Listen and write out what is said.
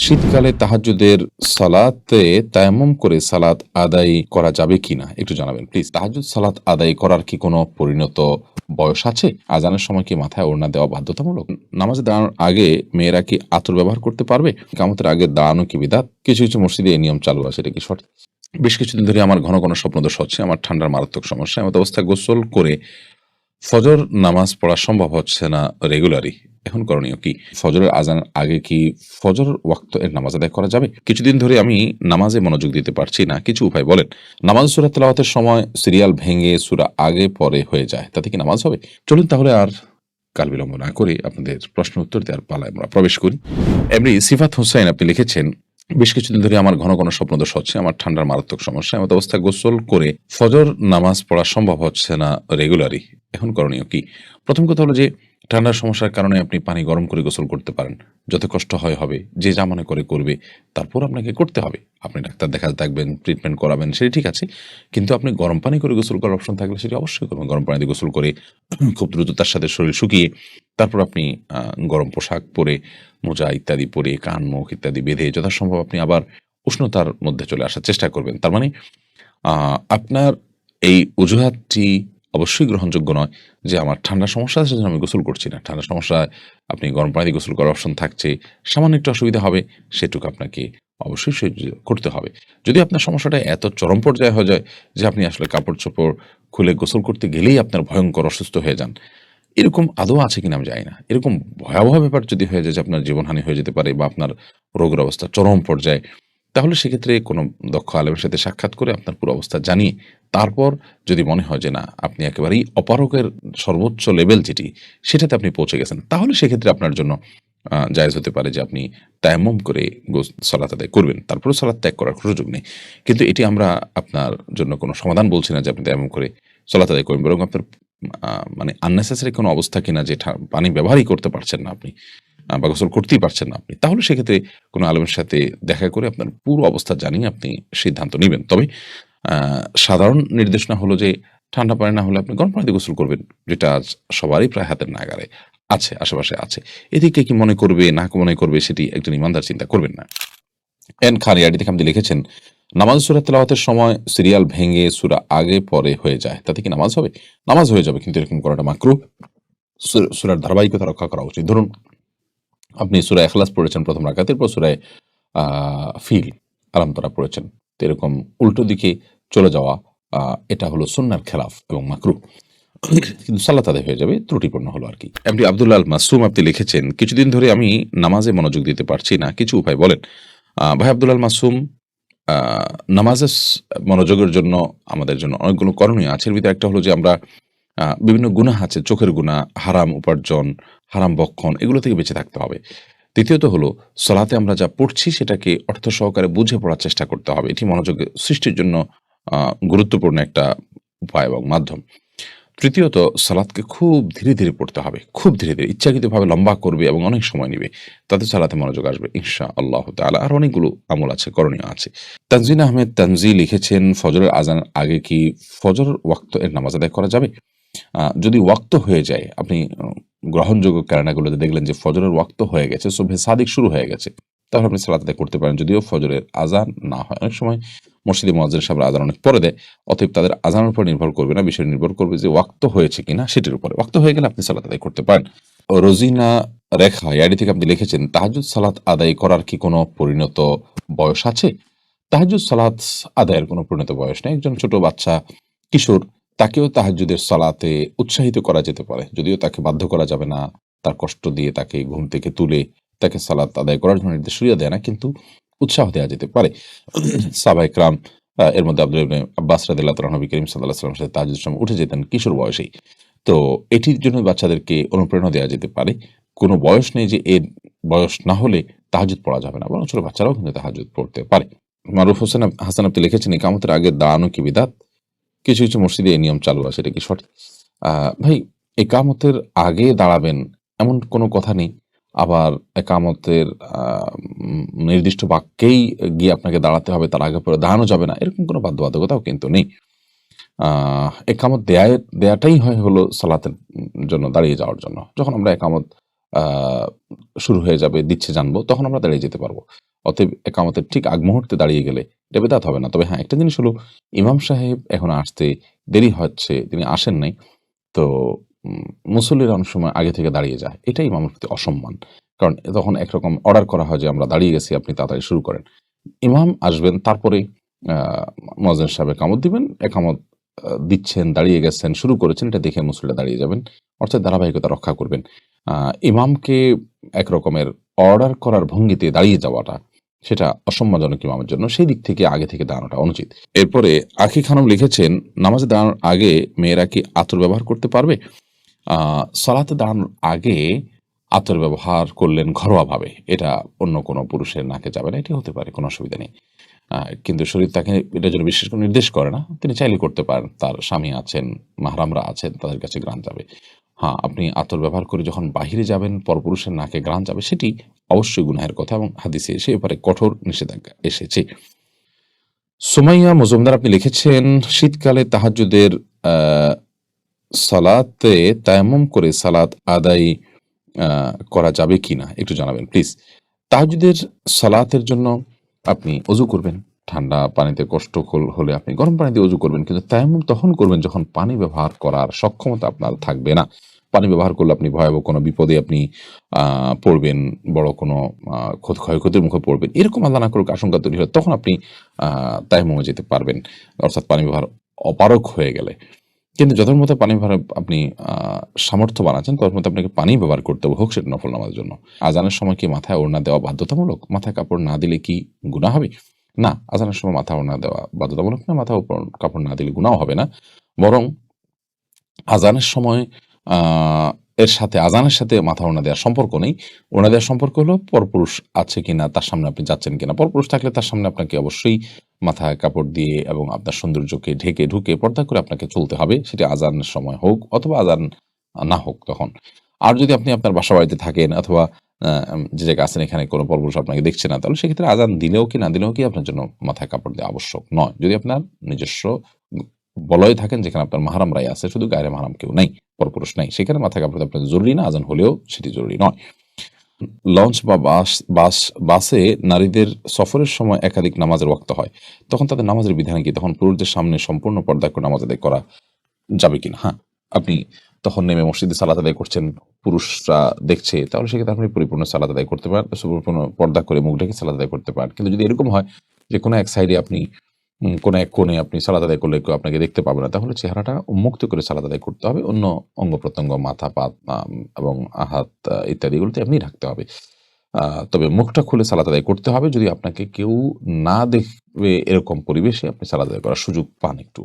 শীতকালে তাহাজ্জুদের সালাতে তায়াম্মুম করে সালাত আদায় করা যাবে কিনা একটু জানাবেন প্লিজ। তাহাজ্জুদ সালাত আদায় করার কি কোনো পরিণত বয়স আছে? আজানের সময় কি মাথায় ওড়না দেওয়া বাধ্যতামূলক? নামাজে দাঁড়ানোর আগে মেয়েরা কি আতর ব্যবহার করতে পারবে? ইকামতের আগে দাঁড়ানো কি বিদআত? কিছু কিছু মসজিদে এই নিয়ম চালু আছে, এটা কি সঠিক? বেশ কিছুদিন ধরে আমার ঘন ঘন স্বপ্নদোষ হচ্ছে। আমার ঠান্ডার মারাত্মক সমস্যা। এমত অবস্থায় গোসল করে ফজর নামাজ পড়া সম্ভব হচ্ছে না রেগুলারই। এখন করণীয় কি? ফজরের আজানের আগে কি ফজর ওয়াক্ত এর নামাজ আদায় করা যাবে? কিছুদিন ধরে আমি নামাজে মনোযোগ দিতে পারছি না, কিছু উপায় বলেন। নামাজ সূরা তেলাওয়াতের সময় সিরিয়াল ভেঙে সূরা আগে পরে হয়ে যায়, তাতে কি নামাজ হবে? চলুন তাহলে আর কাল বিলম্ব না করে আপনাদের প্রশ্ন উত্তর দেওয়ার পালায় আমরা প্রবেশ করি। এমনি সিফাত হোসাইন আপনি লিখেছেন, বেশ কিছুদিন ধরে আমার ঘন ঘন স্বপ্নদোষ হচ্ছে। আমার ঠান্ডার মারাত্মক সমস্যা। এমত অবস্থায় গোসল করে ফজর নামাজ পড়া সম্ভব হচ্ছে না রেগুলারই। এখন করণীয় কি? প্রথম কথা হলো যে ঠান্ডার সমস্যার কারণে আপনি পানি গরম করে গোসল করতে পারেন। যত কষ্ট হয় হবে, যে যা মনে করে করবে। তারপর আপনাকে করতে হবে। আপনি ডাক্তার দেখাতে থাকবেন, ট্রিটমেন্ট করাবেন, সেটা ঠিক আছে। কিন্তু আপনি গরম পানি করে গোসল করার অপশন থাকলে সেটা অবশ্যই করবেন। গরম পানি দিয়ে গোসল করে খুব দ্রুত তার সাথে শরীর শুকিয়ে তারপর আপনি গরম পোশাক পরে, মোজা ইত্যাদি পরে, কান মুখ ইত্যাদি বেঁধে যথাসম্ভব আপনি আবার উষ্ণতার মধ্যে চলে আসার চেষ্টা করবেন। তার মানে আপনার এই অজুহাতটি অবশ্যই গ্রহণযোগ্য নয় যে আমার ঠান্ডার সমস্যা আছে সেজন্য আমি গোসল করছি না। ঠান্ডার সমস্যায় আপনি গরম পানি দিয়ে গোসল করার অপশন থাকছে। সামান্য একটু অসুবিধা হবে, সেটুকু আপনাকে অবশ্যই সহ্য করতে হবে। যদি আপনার সমস্যাটা এত চরম পর্যায়ে হয়ে যায় যে আপনি আসলে কাপড়-চোপড় খুলে গোসল করতে গেলেই আপনার ভয়ংকর অসুস্থ হয়ে যান, এরকম আদৌ আছে কিনা আমি জানি না। এরকম ভয়াবহ ব্যাপার যদি হয়ে যায় যে আপনার জীবনহানি হয়ে যেতে পারে বা আপনার রোগের অবস্থা চরম পর্যায়ে, তাহলে সেক্ষেত্রে কোনো দক্ষ আলেমের সাথে সাক্ষাৎ করে আপনার পুরো অবস্থা জানিয়ে তারপর যদি মনে হয় যে না আপনি একেবারেই অপারগের সর্বোচ্চ লেভেল যেটি সেটাতে আপনি পৌঁছে গেছেন, তাহলে সেক্ষেত্রে আপনার জন্য জায়েজ হতে পারে যে আপনি তায়াম্মুম করে সালাত আদায় করবেন। তারপরেও সালাত ত্যাগ করার সুযোগ নেই। কিন্তু এটি আমরা আপনার জন্য কোনো সমাধান বলছি না যে আপনি তায়াম্মুম করে সালাত আদায় করবেন। বরং আপনার মানে আননেসেসারি কোনো অবস্থা কিনা যে পানি ব্যবহারই করতে পারছেন না আপনি, বা গোসল করতেই পারছেন না আপনি। তাহলে সেক্ষেত্রে কোনো আলেমের সাথে দেখা করে আপনার পুরো অবস্থা জানিয়ে আপনি সিদ্ধান্ত নিবেন। তবে আ সাধারণ নির্দেশনা হলো যে ঠান্ডা পানি না হলে আপনি গরম পানি দিয়ে গোসল করবেন। যেটা আজ সবারই প্রায় হাতের নাগালে আছে, আশেপাশে আছে। এদিকে কি মনে করবে না মনে করবে সেটি একজন ইমানদার চিন্তা করবেন না। এন খান ইয়াডি থেকে আপনি লিখেছেন, নামাজ সূরা তেলাওয়াতের সময় সিরিয়াল ভেঙে সূরা আগে পরে হয়ে যায়, তাতে কি নামাজ হবে? নামাজ হয়ে যাবে, কিন্তু এরকম করাটা মাকরুহ। সূরার ধারাবাহিকতা রক্ষা করা উচিত। ধরুন আপনি সূরা ইখলাস পড়েছেন প্রথম রাকাতের পর সূরায় আ ফিল, আলাম তারা পড়েছেন। তো এরকম উল্টো দিকে চলে যাওয়া এটা হলো সুন্নাহর খেলাফ এবং মাকরুহ। কিন্তু সালাত আদায় হয়ে যাবে, ত্রুটিপূর্ণ হলো আরকি। এমনি আব্দুল্লাহ আল মাসুম আপনি লিখেছেন, কিছুদিন ধরে আমি নামাজে মনোযোগ দিতে পারছি না, কিছু উপায় বলেন। ভাই আব্দুল আল মাসুম, আ নামাজে মনোযোগের জন্য আমাদের জন্য অনেকগুলো করণীয় আছে। এর ভিতরে একটা হলো যে আমরা বিভিন্ন গুনাহ আছে, চোখের গুনাহ, হারাম উপার্জন, হারাম বক্ষণ, এগুলো থেকে বেঁচে থাকতে হবে। দ্বিতীয়ত হলো সলাতে আমরা যা পড়ছি সেটাকে অর্থ সহকারে বুঝে পড়ার চেষ্টা করতে হবে। এটি মনোযোগ সৃষ্টির জন্য আ গুরুত্বপূর্ণ একটা উপায় এবং মাধ্যম। তৃতীয়ত সালাতকে খুব ধীরে ধীরে পড়তে হবে। খুব ধীরে ধীরে ইচ্ছাকৃতভাবে লম্বা করবে এবং অনেক সময় নিবে। তাতে সালাতে মনোযোগ আসবে ইনশাআল্লাহু তাআলা। আর অনেকগুলো আমল আছে, করণীয় আছে। তানজিন আহমেদ তানজি লিখেছেন, ফজরের আজানের আগে কি ফজর ওয়াক্ত এর নামাজ আদায় করা যাবে? যদি ওয়াক্ত হয়ে যায়, আপনি গ্রহণযোগ্য ক্যালেন্ডারগুলোতে দেখলেন যে ফজরের ওয়াক্ত হয়ে গেছে, সুবহে সাদিক শুরু হয়ে গেছে, তাহলে আপনি সালাত আদায় করতে পারেন যদিও ফজরের আজান না হয়। অনেক সময় মসজিদে মুয়াজ্জিন সাহেবরা আজান অনেক পরে দেয়। অতএব তাদের আজানের উপর নির্ভর করবে না, বিষয় নির্ভর করবে যে ওয়াক্ত হয়েছে কিনা সেটির উপরে। ওয়াক্ত হয়ে গেলে আপনি সালাত আদায় করতে পারেন। রোজিনা রেখা ইয়াডি থেকে আপনি লিখেছেন, তাহাজ্জুদ সালাত আদায় করার কি কোনো পরিণত বয়স আছে? তাহাজ্জুদ সালাত আদায়ের কোনো পরিণত বয়স নেই। একজন ছোট বাচ্চা, কিশোর, তাকেও তাহাজ্জুদের সালাতে উৎসাহিত করা যেতে পারে। যদিও তাকে বাধ্য করা যাবে না, তার কষ্ট দিয়ে তাকে ঘুম থেকে তুলে তাকে সালাত আদায় করার জন্য নির্দেশনা দেয় না, কিন্তু উৎসাহ দেওয়া যেতে পারে। সাহাবায়ে কেরাম, এর মধ্যে আব্দুল্লাহ ইবনে আব্বাস রাদিয়াল্লাহু তাআলা নবী করিম সাল্লাল্লাহু আলাইহি ওয়াসাল্লামের সাথে তাহাজ্জুদের সময় উঠে যেতেন কিশোর বয়সেই। তো এটির জন্য বাচ্চাদেরকে অনুপ্রেরণা দেওয়া যেতে পারে। কোনো বয়স নেই যে এর বয়স না হলে তাহাজ্জুদ পড়া যাবে না, বরং ছোট বাচ্চারাও কিন্তু তাহাজ্জুদ পড়তে পারে। মারুফ হাসান আপনি লিখেছেন, ইকামতের আগে দাঁড়ানো কি বিদআত? কিছু কিছু মসজিদে এই নিয়ম চালু আছে, এটা কি সঠিক? ভাই, একামতের আগে দাঁড়াবেন এমন কোনো কথা নেই। আবার একামতের আ নির্দিষ্ট বাক্যেই গিয়ে আপনাকে দাঁড়াতে হবে, তার আগে পরে দাঁড়ানো যাবে না, এরকম কোনো বাধ্যবাধকতাও কিন্তু নেই। একামত দেয়াটাই হলো সালাতের জন্য দাঁড়িয়ে যাওয়ার জন্য। যখন আমরা একামত আহ, শুরু হয়ে যাবে, দিচ্ছে জানবো, তখন আমরা দাঁড়িয়ে যেতে পারবো। অতএব একামতের ঠিক আগ মুহূর্তে দাঁড়িয়ে গেলে এটা বেদাত হবে না। তবে হ্যাঁ, একটা জিনিস হলো, ইমাম সাহেব এখন আসতে দেরি হচ্ছে, তিনি আসেন নাই, তো মুসল্লিরা অনেক সময় আগে থেকে দাঁড়িয়ে যায়, এটাই ইমামের প্রতি অসম্মান। কারণ তখন একরকম অর্ডার করা হয় যে আমরা দাঁড়িয়ে গেছি, আপনি তাড়াতাড়ি শুরু করেন। ইমাম আসবেন, তারপরে মুয়াজ্জিন সাহেব একামত দিবেন, একামত দিচ্ছেন, দাঁড়িয়ে গেছেন, শুরু করেছেন, এটা দেখে মুসল্লিরা দাঁড়িয়ে যাবেন, অর্থাৎ ধারাবাহিকতা রক্ষা করবেন। ইমামকে একরকমের অর্ডার করার ভঙ্গিতে দাঁড়িয়ে যাওয়াটা, সেটা অসম্মানজনক ইমামের জন্য, সেই দিক থেকে আগে থেকে দাঁড়ানোটা অনুচিত। এরপরে আখি খানম লিখেছেন, নামাজে দাঁড়ানোর আগে মেয়েরা কি আতর ব্যবহার করতে পারবে? সালাতে দাঁড়ানোর আগে আতর ব্যবহার করলেন ঘরোয়াভাবে, এটা অন্য কোনো পুরুষের নাকে যাবে না, এটি হতে পারে, কোনো অসুবিধা নেই। কিন্তু শরীর তাকে এটার জন্য বিশেষ করে নির্দেশ করে না, তিনি চাইলে করতে পারেন, তার স্বামী আছেন, মাহরামরা আছেন, তাদের কাছে ঘ্রাণ যাবে। হ্যাঁ, আপনি আতর ব্যবহার করে যখন বাহিরে যাবেন, পরপুরুষের নাকে ঘ্রাণ যাবে, সেটি অবশ্যই গুনাহের কথা, এবং হাদিসে সে ব্যাপারে কঠোর নিষেধাজ্ঞা এসেছে। সুমাইয়া মজুমদার আপনি লিখেছেন, শীতকালে তাহাজ্জুদের আহ সালাতে তায়াম্মুম করে সালাত আদায় করা যাবে কিনা একটু জানাবেন প্লিজ। তাহাজ্জুদের সালাতের জন্য আপনি অজু করবেন, ঠান্ডা পানিতে কষ্ট হলে আপনি গরম পানি দিয়ে অজু করবেন, কিন্তু তায়াম্মুম তখন করবেন যখন পানি ব্যবহার করার সক্ষমতা আপনার থাকবে না। পানি ব্যবহার করলে আপনি ভয়াবহ কোনো বিপদে আপনি পড়বেন, বড় কোনো ক্ষয়ক্ষতির মুখে পড়বেন, এরকম আল্লাহ না করুক আশঙ্কা তৈরি হয়, তখন আপনি তায়াম্মুমে যেতে পারবেন, অর্থাৎ পানি ব্যবহার অপারগ হয়ে গেলে। কিন্তু যথার মতো পানি ব্যবহার আপনি সামর্থ্যবান আছেন, তখন মতো আপনাকে পানি ব্যবহার করতে হবে, হোক সেটা নফল নামাজের জন্য। আজানের সময় কি মাথায় ওড়না দেওয়া বাধ্যতামূলক? মাথায় কাপড় না দিলে কি গুনাহ হবে? না, আজানের সময় মাথায় ওড়না দেওয়া বাধ্যতামূলক না, মাথায় উপর কাপড় না দিলে গুনাহ হবে না। বরং আজানের সময় আ এর সাথে, আজানের সাথে মাথা ওড়না দেওয়ার সম্পর্ক নেই। ওড়না দেওয়ার সম্পর্ক হলো পরপুরুষ আছে কিনা, তার সামনে আপনি যাচ্ছেন কিনা। পরপুরুষ থাকলে তার সামনে আপনাকে অবশ্যই মাথায় কাপড় দিয়ে এবং আপনার সৌন্দর্যকে ঢেকে ঢুকে পর্দা করে আপনাকে চলতে হবে। সেটি আজানের সময় হোক অথবা আজান না হোক তখন। আর যদি আপনি আপনার বাসা-বাড়িতে থাকেন অথবা আ যে জায়গায় আছেন এখানে কোনো পরপুরুষ আপনাকে দেখছে না, তাহলে সেক্ষেত্রে আজান দিলেও কি না দিলেও কি আপনার জন্য মাথায় কাপড় দেওয়া আবশ্যক নয়। যদি আপনার নিজস্ব বলয়ে থাকেন যেখানে আপনার মাহরামরাই আছে, শুধু গায়রে মাহরাম কেউ নাই, পরপুরুষ নাই, সেখানে মাথায় কাপড় দেওয়া আপনার জরুরি না, আজান হলেও সেটি জরুরি নয়। লঞ্চ বা বাসে নারীদের সফরের সময় একাধিক নামাজের ওয়াক্ত হয়, তখন তাদের নামাজের বিধান কি? তখন পুরুষদের সামনে সম্পূর্ণ পর্দা করে নামাজ আদায় করা যাবে কিনা? হ্যাঁ, আপনি তখন নেমে মসজিদে সালাত আদায় করছেন, পুরুষরা দেখছে, তাহলে সেক্ষেত্রে আপনি পরিপূর্ণ সালাত আদায় করতে পারেন, পরিপূর্ণ পর্দা করে মুখ ঢেকে সালাত আদায় করতে পারেন। কিন্তু যদি এরকম হয় যে কোনো এক সাইডে আপনি কোনো এক কোণে আপনি সালাত আদায় করলে কেউ আপনাকে দেখতে পাবে না, তাহলে চেহারাটা উন্মুক্ত করে সালাত আদায় করতে হবে। অন্য অঙ্গ-প্রত্যঙ্গ, মাথা, পা এবং হাত ইত্যাদি এগুলোতে এমনি ঢাকতে হবে। তবে মুখটা খুলে সালাত আদায় করতে হবে যদি আপনাকে কেউ না দেখবে এরকম পরিবেশে আপনি সালাত আদায় করার সুযোগ পান একটু।